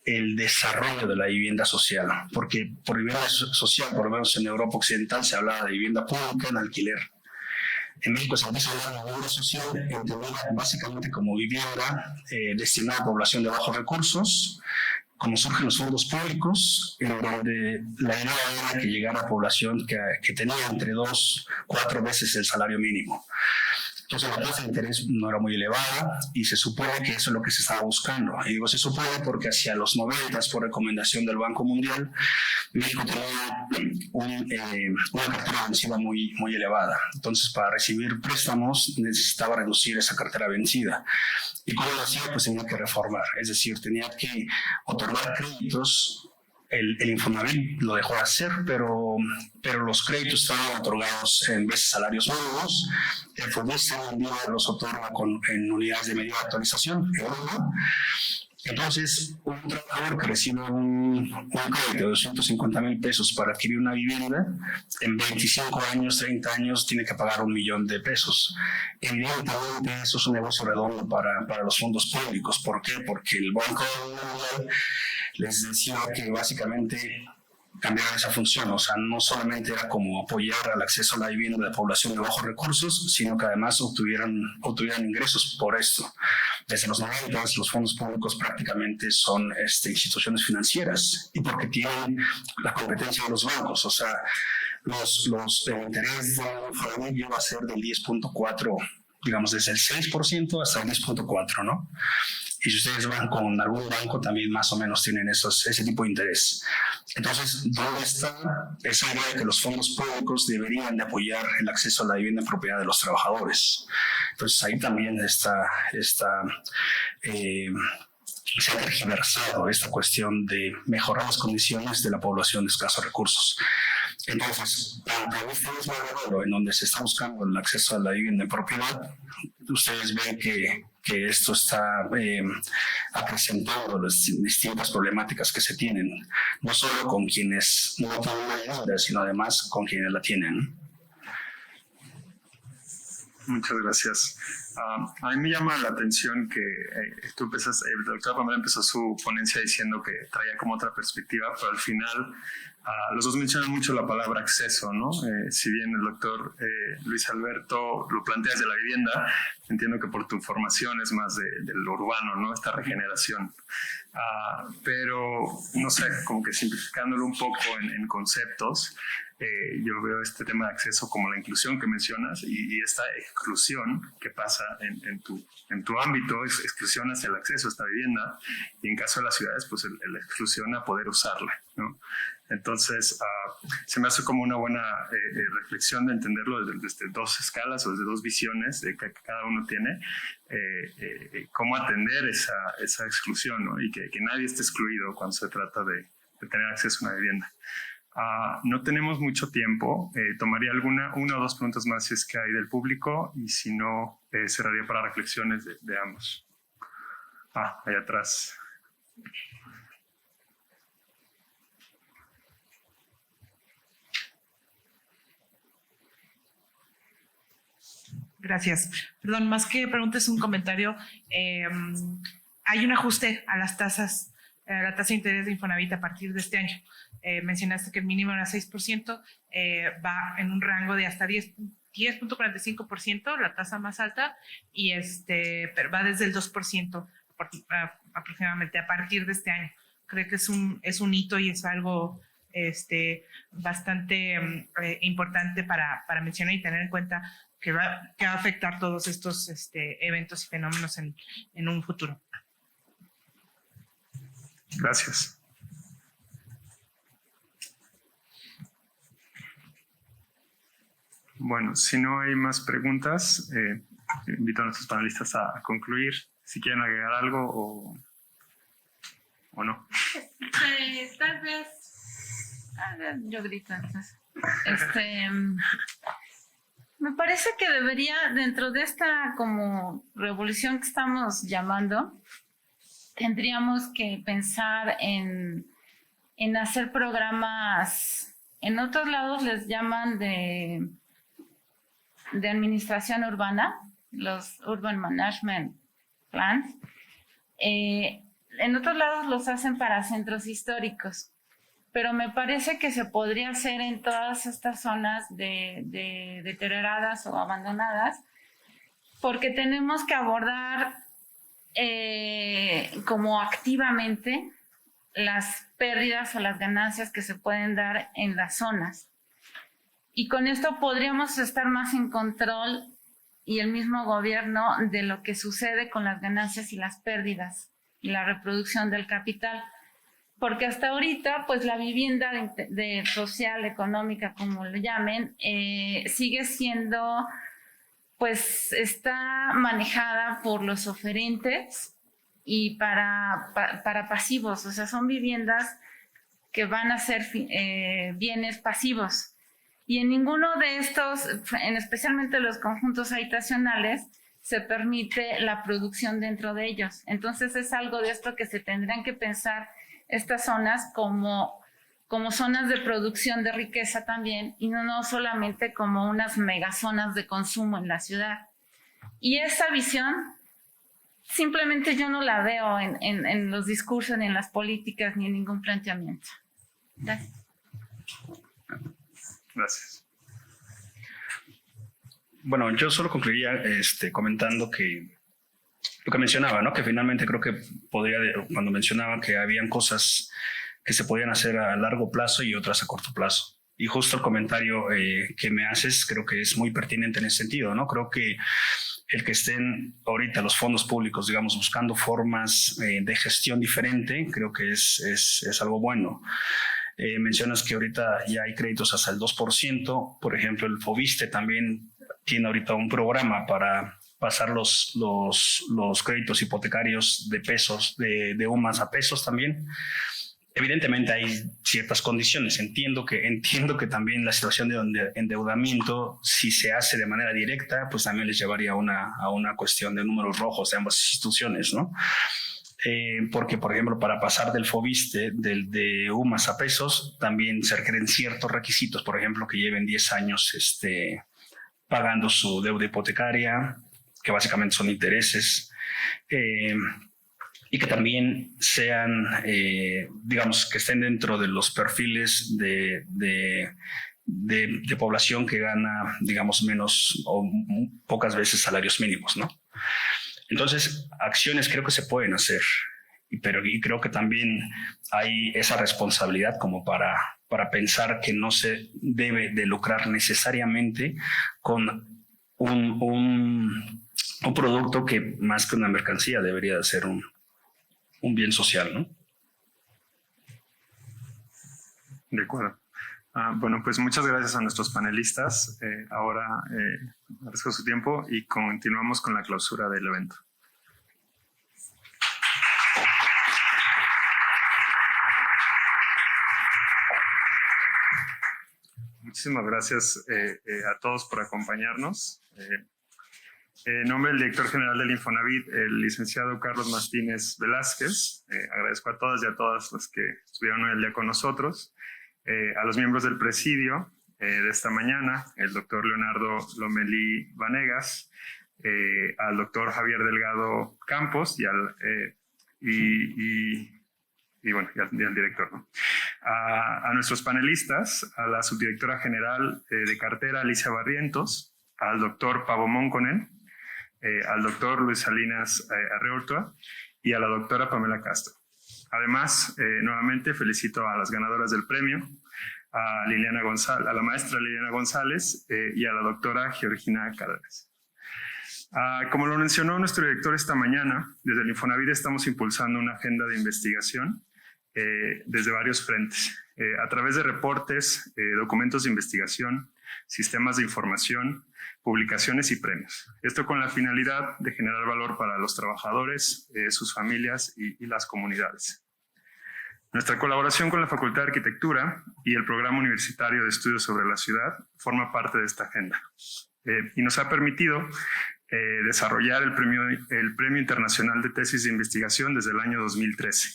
el desarrollo de la vivienda social, porque por vivienda social, por lo menos en Europa Occidental, se hablaba de vivienda pública en alquiler. En México se empieza a hablar de vivienda social entendida básicamente como vivienda destinada a población de bajos recursos, como surgen los fondos públicos, en donde la idea era que llegara a población que tenía entre 2-4 veces el salario mínimo. Entonces la tasa de interés no era muy elevada y se supone que eso es lo que se estaba buscando. Y digo se supone porque hacia los 90, por recomendación del Banco Mundial, México tenía una cartera vencida muy, muy elevada. Entonces para recibir préstamos necesitaba reducir esa cartera vencida. ¿Y cómo lo hacía? Pues tenía que reformar. Es decir, tenía que otorgar créditos el Infonavit lo dejó de hacer, pero los créditos estaban otorgados en vez de salarios mínimos. El FOBISTE los otorga en unidades de media actualización, ¿no? Entonces, un trabajador que recibe un crédito de 250,000 pesos para adquirir una vivienda, en 25 años, 30 años, tiene que pagar 1,000,000 de pesos. Evidentemente, eso es un negocio redondo para los fondos públicos. ¿Por qué? Porque el Banco Mundial les decía que básicamente cambiaron esa función, o sea, no solamente era como apoyar al acceso a la vivienda de población de bajos recursos, sino que además obtuvieran ingresos por esto. Desde los 90 los fondos públicos prácticamente son instituciones financieras y porque tienen la competencia de los bancos, o sea, el interés de Infonavit lleva a ser del 10.4, digamos, desde el 6% hasta el 10.4, ¿no? Y si ustedes van con algún banco, también más o menos tienen ese tipo de interés. Entonces, ¿dónde está esa idea de que los fondos públicos deberían de apoyar el acceso a la vivienda en propiedad de los trabajadores? Entonces, ahí también se ha tergiversado esta cuestión de mejorar las condiciones de la población de escasos recursos. Entonces, para este mismo modelo en donde se está buscando el acceso a la vivienda en propiedad, ustedes ven que esto está acrecentando las distintas problemáticas que se tienen, no solo con quienes no tienen una vivienda, sino además con quienes la tienen. Muchas gracias. A mí me llama la atención que el doctor Romero empezó su ponencia diciendo que traía como otra perspectiva, pero al final los dos mencionan mucho la palabra acceso, ¿no? Si bien el doctor Luis Alberto lo plantea desde la vivienda, entiendo que por tu formación es más de lo urbano, ¿no? Esta regeneración. Pero, no sé, como que simplificándolo un poco en conceptos, yo veo este tema de acceso como la inclusión que mencionas y esta exclusión que pasa en tu ámbito, es exclusión hacia el acceso a esta vivienda, y en caso de las ciudades, pues la exclusión a poder usarla, ¿no? Entonces, se me hace como una buena reflexión de entenderlo desde dos escalas o desde dos visiones que cada uno tiene, cómo atender esa exclusión, ¿no? Y que nadie esté excluido cuando se trata de tener acceso a una vivienda. No tenemos mucho tiempo. Tomaría una o dos preguntas más si es que hay del público, y si no, cerraría para reflexiones de ambos. Allá atrás. Gracias. Perdón, más que preguntas, un comentario. Hay un ajuste a las tasas, a la tasa de interés de Infonavit a partir de este año. Mencionaste que el mínimo era 6%, va en un rango de hasta 10.45%, la tasa más alta, y pero va desde el 2% aproximadamente a partir de este año. Creo que es un hito y es algo bastante importante para mencionar y tener en cuenta que va a afectar todos estos eventos y fenómenos en un futuro. Gracias. Bueno, si no hay más preguntas, invito a nuestros panelistas a concluir. Si quieren agregar algo o no. Tal vez yo grito entonces. Me parece que debería, dentro de esta como revolución que estamos llamando, tendríamos que pensar en hacer programas. En otros lados les llaman de administración urbana, los Urban Management Plans. En otros lados los hacen para centros históricos, pero me parece que se podría hacer en todas estas zonas de deterioradas o abandonadas, porque tenemos que abordar como activamente las pérdidas o las ganancias que se pueden dar en las zonas. Y con esto podríamos estar más en control, y el mismo gobierno, de lo que sucede con las ganancias y las pérdidas y la reproducción del capital. Porque hasta ahorita, pues la vivienda de social, económica, como lo llamen, sigue siendo, pues está manejada por los oferentes y para pasivos. O sea, son viviendas que van a ser bienes pasivos. Y en ninguno de estos, especialmente los conjuntos habitacionales, se permite la producción dentro de ellos. Entonces es algo de esto que se tendrían que pensar estas zonas como zonas de producción de riqueza también, y no solamente como unas megazonas de consumo en la ciudad. Y esa visión simplemente yo no la veo en los discursos, ni en las políticas, ni en ningún planteamiento. Gracias. Gracias. Bueno, yo solo concluiría comentando que lo que mencionaba, ¿no? Que finalmente creo que cuando mencionaba que habían cosas que se podían hacer a largo plazo y otras a corto plazo. Y justo el comentario que me haces creo que es muy pertinente en ese sentido, ¿no? Creo que el que estén ahorita los fondos públicos, digamos, buscando formas de gestión diferente, creo que es algo bueno. Mencionas que ahorita ya hay créditos hasta el 2%. Por ejemplo, el Foviste también tiene ahorita un programa para pasar los créditos hipotecarios de pesos, de UMAS a pesos también. Evidentemente hay ciertas condiciones. Entiendo que también la situación de endeudamiento, si se hace de manera directa, pues también les llevaría a una cuestión de números rojos de ambas instituciones, ¿no? Porque, por ejemplo, para pasar del Foviste, de UMAS a pesos, también se requieren ciertos requisitos, por ejemplo, que lleven 10 años pagando su deuda hipotecaria, que básicamente son intereses, y que también sean, digamos, que estén dentro de los perfiles de población que gana, digamos, menos o pocas veces salarios mínimos, ¿no? Entonces, acciones creo que se pueden hacer, pero creo que también hay esa responsabilidad como para pensar que no se debe de lucrar necesariamente con un producto que más que una mercancía debería de ser un bien social, ¿no? De acuerdo. Bueno, pues muchas gracias a nuestros panelistas. Ahora agradezco su tiempo y continuamos con la clausura del evento. Muchísimas gracias a todos por acompañarnos. En nombre del director general del Infonavit, el licenciado Carlos Martínez Velázquez, agradezco a todas y a todas los que estuvieron hoy el día con nosotros. A los miembros del presidio de esta mañana, el doctor Leonardo Lomelí Vanegas, al doctor Javier Delgado Campos y al director, ¿no? A nuestros panelistas, a la subdirectora general de cartera Alicia Barrientos, al doctor Pavo Monconen, al doctor Luis Salinas Arreoltua y a la doctora Pamela Castro. Además, nuevamente felicito a las ganadoras del premio, a la maestra Liliana González y a la doctora Georgina Cárdenas. Como lo mencionó nuestro director esta mañana, desde el Infonavit estamos impulsando una agenda de investigación desde varios frentes, a través de reportes, documentos de investigación, sistemas de información, publicaciones y premios. Esto con la finalidad de generar valor para los trabajadores, sus familias y las comunidades. Nuestra colaboración con la Facultad de Arquitectura y el Programa Universitario de Estudios sobre la Ciudad forma parte de esta agenda y nos ha permitido desarrollar el Premio Internacional de Tesis de Investigación desde el año 2013.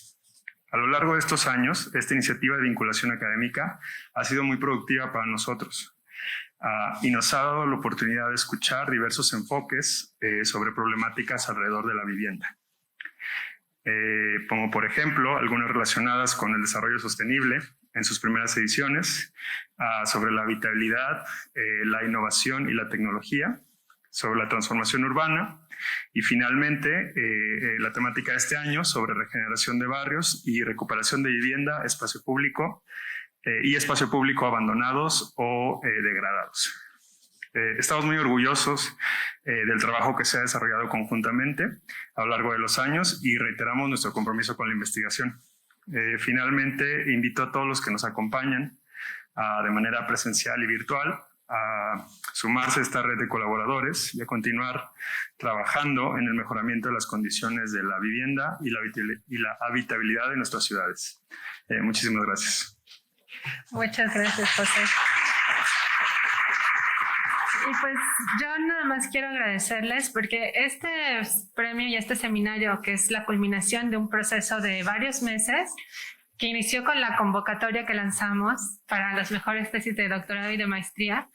A lo largo de estos años, esta iniciativa de vinculación académica ha sido muy productiva para nosotros y nos ha dado la oportunidad de escuchar diversos enfoques sobre problemáticas alrededor de la vivienda. Como por ejemplo, algunas relacionadas con el desarrollo sostenible en sus primeras ediciones, sobre la habitabilidad, la innovación y la tecnología, sobre la transformación urbana y finalmente la temática de este año sobre regeneración de barrios y recuperación de vivienda, espacio público y espacio público abandonados o degradados. Estamos muy orgullosos del trabajo que se ha desarrollado conjuntamente a lo largo de los años y reiteramos nuestro compromiso con la investigación. Finalmente, invito a todos los que nos acompañan de manera presencial y virtual a sumarse a esta red de colaboradores y a continuar trabajando en el mejoramiento de las condiciones de la vivienda y la habitabilidad de nuestras ciudades. Muchísimas gracias. Muchas gracias, José. Y pues yo nada más quiero agradecerles porque este premio y este seminario, que es la culminación de un proceso de varios meses, que inició con la convocatoria que lanzamos para las mejores tesis de doctorado y de maestría,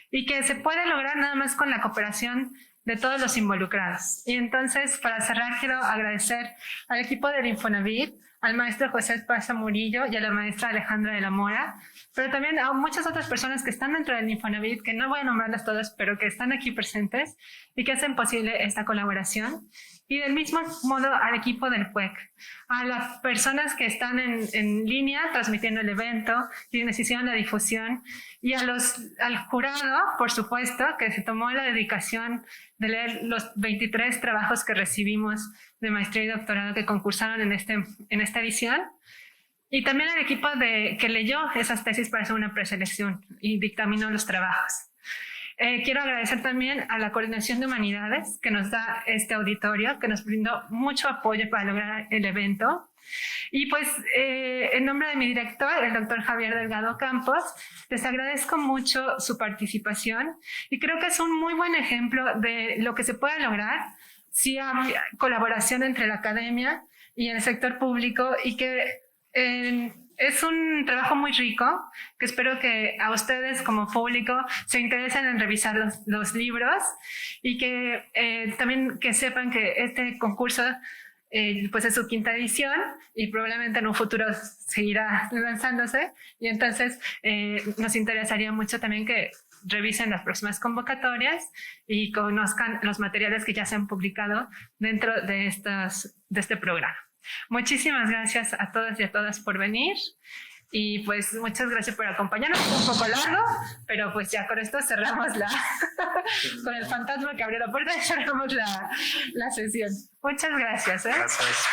y que se puede lograr nada más con la cooperación de todos los involucrados. Y entonces, para cerrar, quiero agradecer al equipo del Infonavit, al maestro José Esparza Murillo y a la maestra Alejandra de la Mora, pero también a muchas otras personas que están dentro del Infonavit, que no voy a nombrarlas todas, pero que están aquí presentes y que hacen posible esta colaboración. Y del mismo modo al equipo del PUEC, a las personas que están en línea transmitiendo el evento, quienes hicieron la difusión, y al jurado, por supuesto, que se tomó la dedicación de leer los 23 trabajos que recibimos de maestría y doctorado que concursaron en esta edición, y también al equipo que leyó esas tesis para hacer una preselección y dictaminó los trabajos. Quiero agradecer también a la Coordinación de Humanidades que nos da este auditorio, que nos brindó mucho apoyo para lograr el evento. Y pues en nombre de mi director, el doctor Javier Delgado Campos, les agradezco mucho su participación y creo que es un muy buen ejemplo de lo que se puede lograr si hay colaboración entre la academia y el sector público, y que es un trabajo muy rico, que espero que a ustedes como público se interesen en revisar los libros, y que también que sepan que este concurso pues es su 5ª edición y probablemente en un futuro seguirá lanzándose, y entonces nos interesaría mucho también que revisen las próximas convocatorias y conozcan los materiales que ya se han publicado dentro de este programa. Muchísimas gracias a todas y a todas por venir, y pues muchas gracias por acompañarnos. Un poco largo, pero pues ya con esto cerramos con el fantasma que abrió la puerta, cerramos la sesión. Muchas gracias. Gracias.